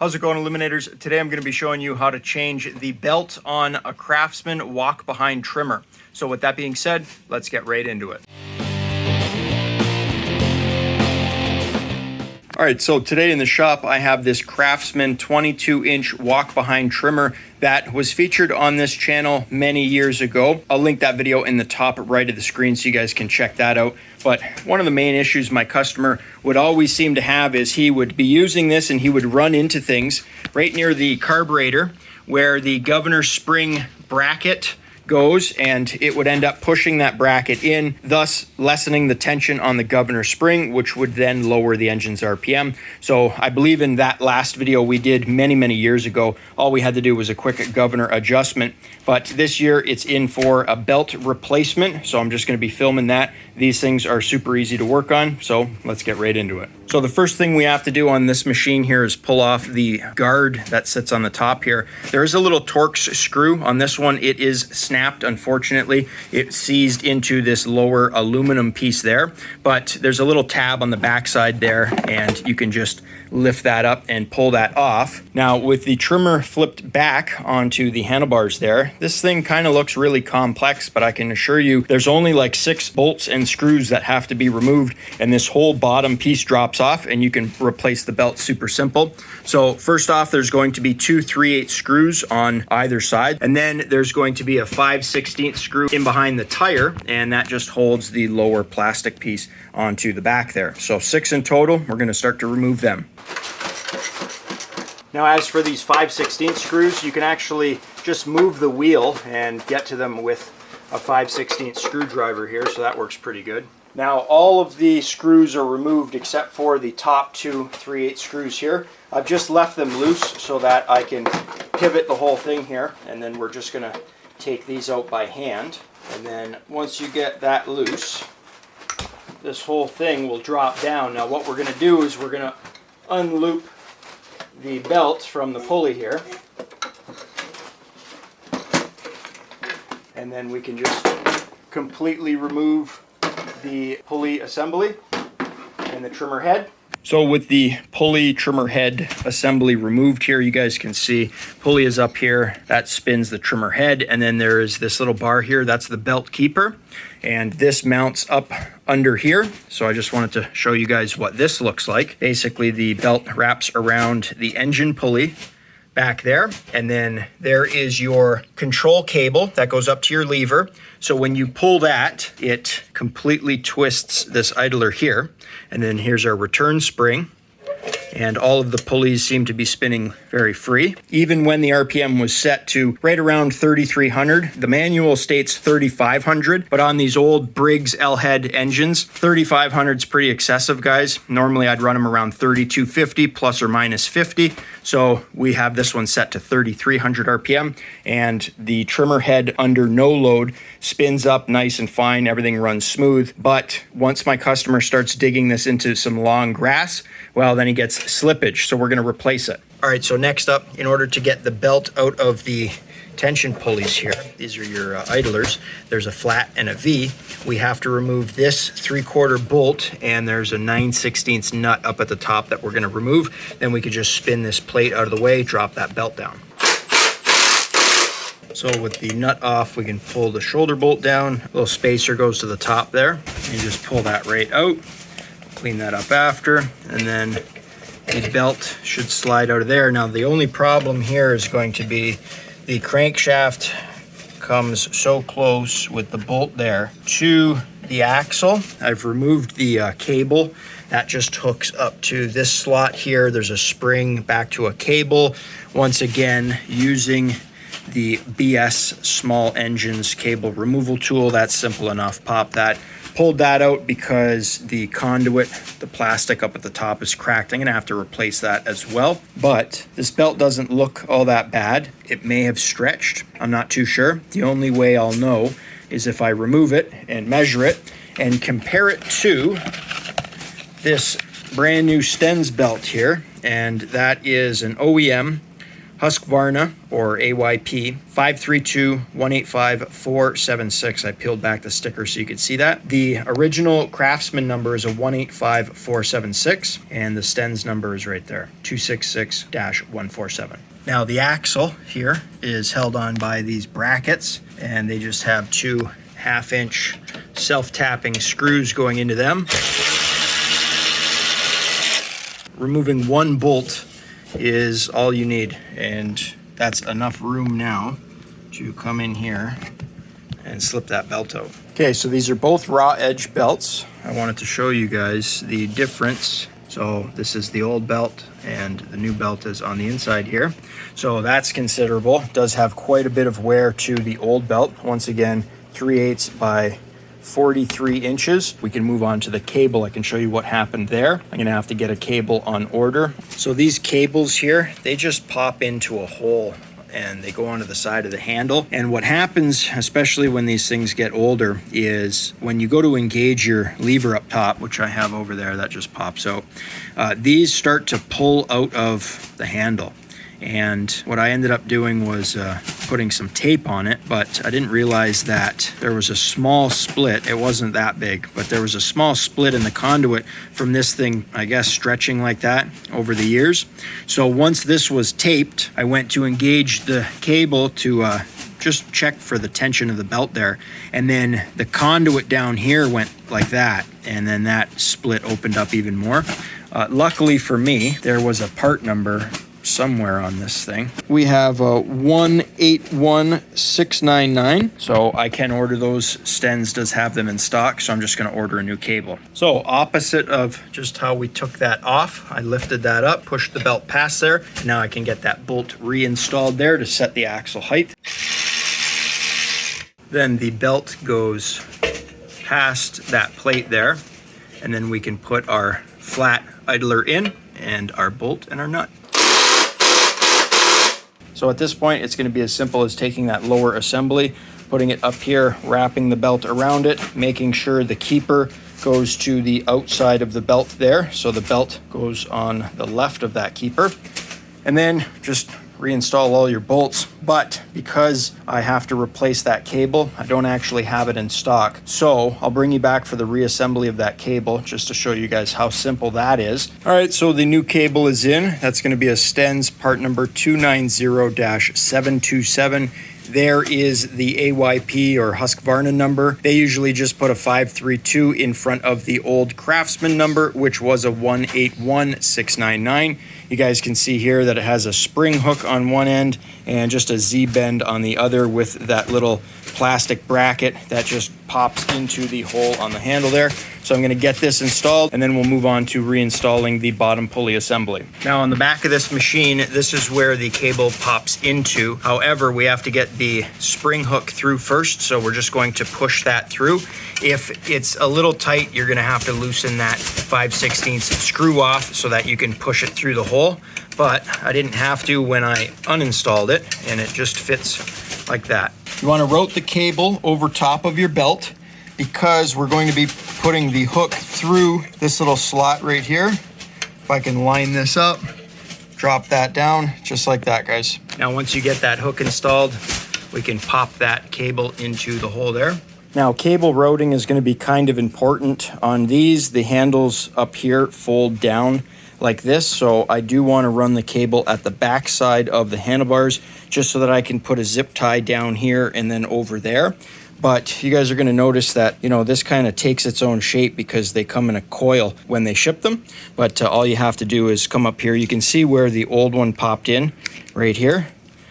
How's it going, Eliminators? Today I'm going to be showing you how to change the belt on a Craftsman Walk-Behind Trimmer. So with that being said, let's get right into it. All right, so today in the shop I have this Craftsman 22-inch walk-behind trimmer that was featured on this channel many years ago. I'll link that video in the top right of the screen so you guys can check that out. But one of the main issues my customer would always seem to have is he would be using this and he would run into things right near the carburetor where the governor spring bracket goes, and it would end up pushing that bracket in, thus lessening the tension on the governor spring, which would then lower the engine's RPM. So I believe in that last video we did many years ago, all we had to do was a quick governor adjustment. But this year it's in for a belt replacement, so I'm just going to be filming that. These things are super easy to work on, so let's get right into it. So the first thing we have to do on this machine here is pull off the guard that sits on the top here. There is a little Torx screw on this one. It is snapped, unfortunately. It seized into this lower aluminum piece there, but there's a little tab on the backside there, and you can just lift that up and pull that off. Now, with the trimmer flipped back onto the handlebars there, this thing kind of looks really complex, but I can assure you there's only like 6 bolts and screws that have to be removed, and this whole bottom piece drops off and you can replace the belt super simple. So first off, there's going to be 2 3/8 screws on either side, and then there's going to be a 5/16 screw in behind the tire, and that just holds the lower plastic piece onto the back there. So 6 in total. We're going to start to remove them. Now, as for these 5/16 screws, you can actually just move the wheel and get to them with a 5/16 screwdriver here, so that works pretty good. Now, all of the screws are removed except for the top 2 3/8 screws here. I've just left them loose so that I can pivot the whole thing here, and then we're just going to take these out by hand. And then once you get that loose, this whole thing will drop down. Now, what we're going to do is we're going to unloop the belt from the pulley here, and then we can just completely remove the pulley assembly and the trimmer head. So with the pulley trimmer head assembly removed here, you guys can see pulley is up here, that spins the trimmer head, and then there is this little bar here, that's the belt keeper, and this mounts up under here. So I just wanted to show you guys what this looks like. Basically, the belt wraps around the engine pulley back there, and then there is your control cable that goes up to your lever. So when you pull that, it completely twists this idler here, and then here's our return spring, and all of the pulleys seem to be spinning very free. Even when the RPM was set to right around 3,300, the manual states 3,500, but on these old Briggs L-head engines, 3,500 is pretty excessive, guys. Normally I'd run them around 3,250 plus or minus 50. So we have this one set to 3,300 RPM, and the trimmer head under no load spins up nice and fine. Everything runs smooth. But once my customer starts digging this into some long grass, well, then he gets slippage. So we're going to replace it. All right, so next up, in order to get the belt out of the tension pulleys here, these are your idlers, there's a flat and a V. We have to remove this 3/4 bolt, and there's a 9/16 nut up at the top that we're going to remove. Then we could just spin this plate out of the way, drop that belt down. So with the nut off, we can pull the shoulder bolt down. A little spacer goes to the top there. You just pull that right out. Clean that up after, and then the belt should slide out of there. Now, the only problem here is going to be the crankshaft comes so close with the bolt there to the axle. I've removed the cable. That just hooks up to this slot here. There's a spring back to a cable. Once again, using the BS small engines cable removal tool. That's simple enough. Pop that. Pulled that out because the conduit, the plastic up at the top, is cracked. I'm gonna have to replace that as well. But this belt doesn't look all that bad. It may have stretched. I'm not too sure. The only way I'll know is if I remove it and measure it and compare it to this brand new STENS belt here. And that is an OEM Husqvarna, or AYP, 532-185-476. I peeled back the sticker so you could see that. The original Craftsman number is a 185-476, and the STENS number is right there, 266-147. Now the axle here is held on by these brackets, and they just have two 1/2-inch self-tapping screws going into them. Removing one bolt is all you need, and that's enough room now to come in here and slip that belt out. Okay, so these are both raw edge belts. I wanted to show you guys the difference. So this is the old belt and the new belt is on the inside here. So that's considerable. It does have quite a bit of wear to the old belt. Once again, 3/8 by 43 inches. We can move on to the cable. I can show you what happened there. I'm gonna have to get a cable on order. So these cables here, they just pop into a hole and they go onto the side of the handle. And what happens, especially when these things get older, is when you go to engage your lever up top, which I have over there, that just pops out, these start to pull out of the handle. And what I ended up doing was putting some tape on it, but I didn't realize that there was a small split. It wasn't that big, but there was a small split in the conduit from this thing, I guess, stretching like that over the years. So once this was taped, I went to engage the cable to just check for the tension of the belt there. And then the conduit down here went like that, and then that split opened up even more. Luckily for me, there was a part number somewhere on this thing. We have a 181699, so I can order those. STENS does have them in stock, so I'm just going to order a new cable. So opposite of just how we took that off, I lifted that up, pushed the belt past there. Now I can get that bolt reinstalled there to set the axle height. Then the belt goes past that plate there, and then we can put our flat idler in and our bolt and our nut. So at this point, it's going to be as simple as taking that lower assembly, putting it up here, wrapping the belt around it, making sure the keeper goes to the outside of the belt there. So the belt goes on the left of that keeper. And then just reinstall all your bolts. But because I have to replace that cable, I don't actually have it in stock. So I'll bring you back for the reassembly of that cable just to show you guys how simple that is. All right, so the new cable is in. That's going to be a STENS part number 290-727. There is the AYP or Husqvarna number. They usually just put a 532 in front of the old Craftsman number, which was a 181699. You guys can see here that it has a spring hook on one end and just a Z-bend on the other with that little plastic bracket that just pops into the hole on the handle there. So I'm going to get this installed and then we'll move on to reinstalling the bottom pulley assembly. Now on the back of this machine, this is where the cable pops into. However, we have to get the spring hook through first, so we're just going to push that through. If it's a little tight, you're going to have to loosen that 5/16 screw off so that you can push it through the hole. But I didn't have to when I uninstalled it, and it just fits like that. You want to route the cable over top of your belt because we're going to be putting the hook through this little slot right here. If I can line this up, drop that down just like that, guys. Now once you get that hook installed, we can pop that cable into the hole there. Now cable routing is going to be kind of important on these. The handles up here fold down like this, so I do want to run the cable at the back side of the handlebars just so that I can put a zip tie down here and then over there. But you guys are going to notice that, you know, this kind of takes its own shape because they come in a coil when they ship them. But all you have to do is come up here. You can see where the old one popped in right here.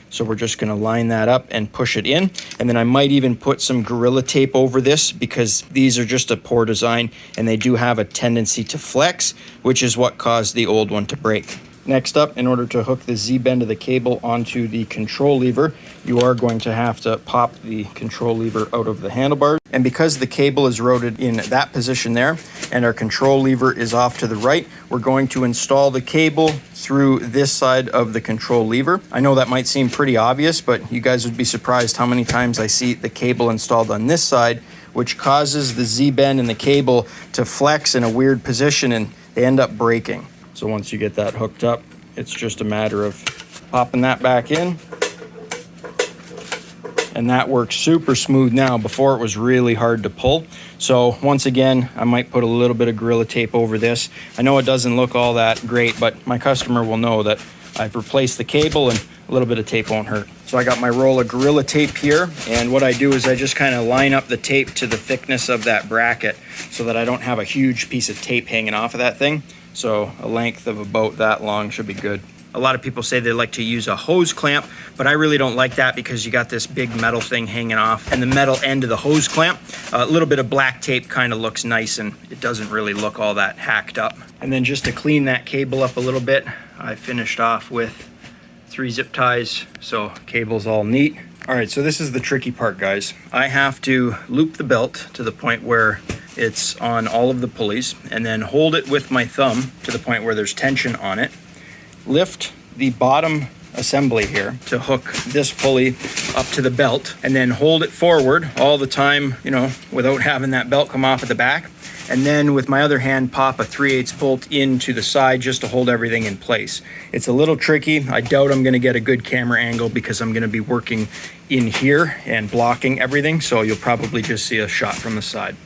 So we're just going to line that up and push it in. And then I might even put some Gorilla Tape over this because these are just a poor design and they do have a tendency to flex, which is what caused the old one to break. Next up, in order to hook the Z-bend of the cable onto the control lever, you are going to have to pop the control lever out of the handlebar. And because the cable is routed in that position there and our control lever is off to the right, we're going to install the cable through this side of the control lever. I know that might seem pretty obvious, but you guys would be surprised how many times I see the cable installed on this side, which causes the Z-bend in the cable to flex in a weird position and they end up breaking. So once you get that hooked up, it's just a matter of Popping that back in. And that works super smooth now. Before it was really hard to pull. So once again, I might put a little bit of Gorilla Tape over this. I know it doesn't look all that great, but my customer will know that I've replaced the cable and a little bit of tape won't hurt. So I got my roll of Gorilla Tape here, and what I do is I just kind of line up the tape to the thickness of that bracket so that I don't have a huge piece of tape hanging off of that thing. So a length of about that long should be good. A lot of people say they like to use a hose clamp, but I really don't like that because you got this big metal thing hanging off and the metal end of the hose clamp. A little bit of black tape kind of looks nice and it doesn't really look all that hacked up. And then just to clean that cable up a little bit, I finished off with 3 zip ties, so cable's all neat. All right, so this is the tricky part, guys. I have to loop the belt to the point where it's on all of the pulleys and then hold it with my thumb to the point where there's tension on it. Lift the bottom assembly here to hook this pulley up to the belt and then hold it forward all the time, you know, without having that belt come off at the back. And then with my other hand, pop a 3/8 bolt into the side just to hold everything in place. It's a little tricky. I doubt I'm gonna get a good camera angle because I'm gonna be working in here and blocking everything. So you'll probably just see a shot from the side.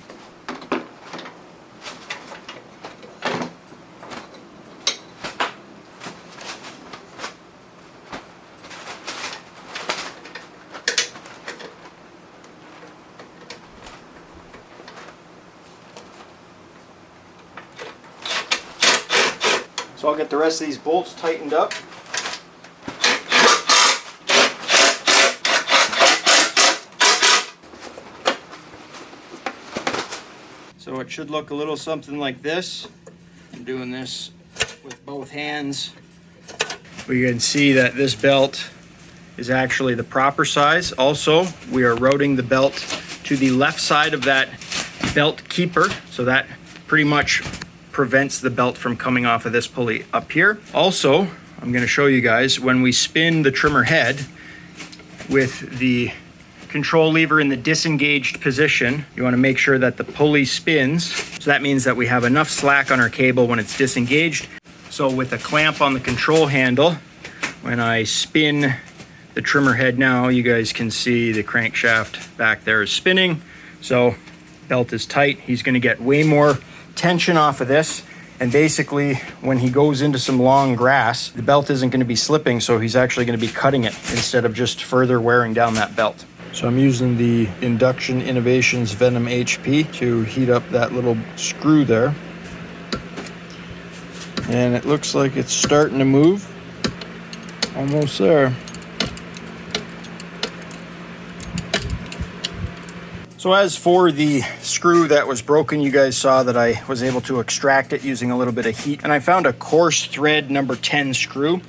So I'll get the rest of these bolts tightened up. So it should look a little something like this. I'm doing this with both hands. We can see that this belt is actually the proper size. Also, we are routing the belt to the left side of that belt keeper, so that pretty much prevents the belt from coming off of this pulley up here. Also, I'm going to show you guys when we spin the trimmer head with the control lever in the disengaged position, you want to make sure that the pulley spins. So that means that we have enough slack on our cable when it's disengaged. So with a clamp on the control handle, when I spin the trimmer head now, you guys can see the crankshaft back there is spinning. So belt is tight. He's going to get way more tension off of this, and basically when he goes into some long grass, the belt isn't going to be slipping, so he's actually going to be cutting it instead of just further wearing down that belt. So I'm using the Induction Innovations Venom HP to heat up that little screw there, and it looks like it's starting to move. Almost there. So as for the screw that was broken, you guys saw that I was able to extract it using a little bit of heat. And I found a coarse thread number 10 screw.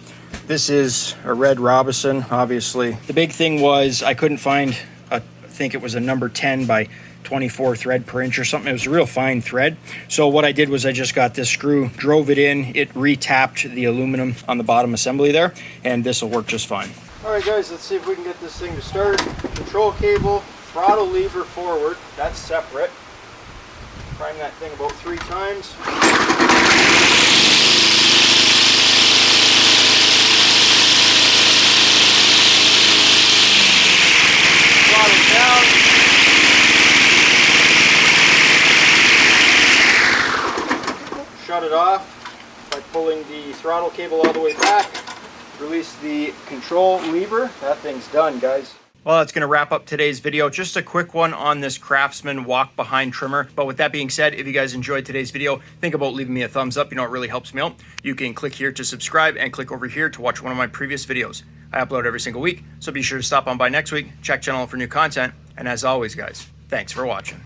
This is a red Robinson, obviously. The big thing was I couldn't find, I think it was a number 10 by 24 thread per inch or something. It was a real fine thread. So what I did was I just got this screw, drove it in, it re-tapped the aluminum on the bottom assembly there, and this will work just fine. All right guys, let's see if we can get this thing to start. Control cable, throttle lever forward, that's separate. Prime that thing about 3 times. Throttle down. Shut it off by pulling the throttle cable all the way back. Release the control lever. That thing's done, guys. Well, that's going to wrap up today's video. Just a quick one on this Craftsman Walk-Behind Trimmer. But with that being said, if you guys enjoyed today's video, think about leaving me a thumbs up. You know, it really helps me out. You can click here to subscribe and click over here to watch one of my previous videos. I upload every single week, so be sure to stop on by next week, check channel for new content. And as always, guys, thanks for watching.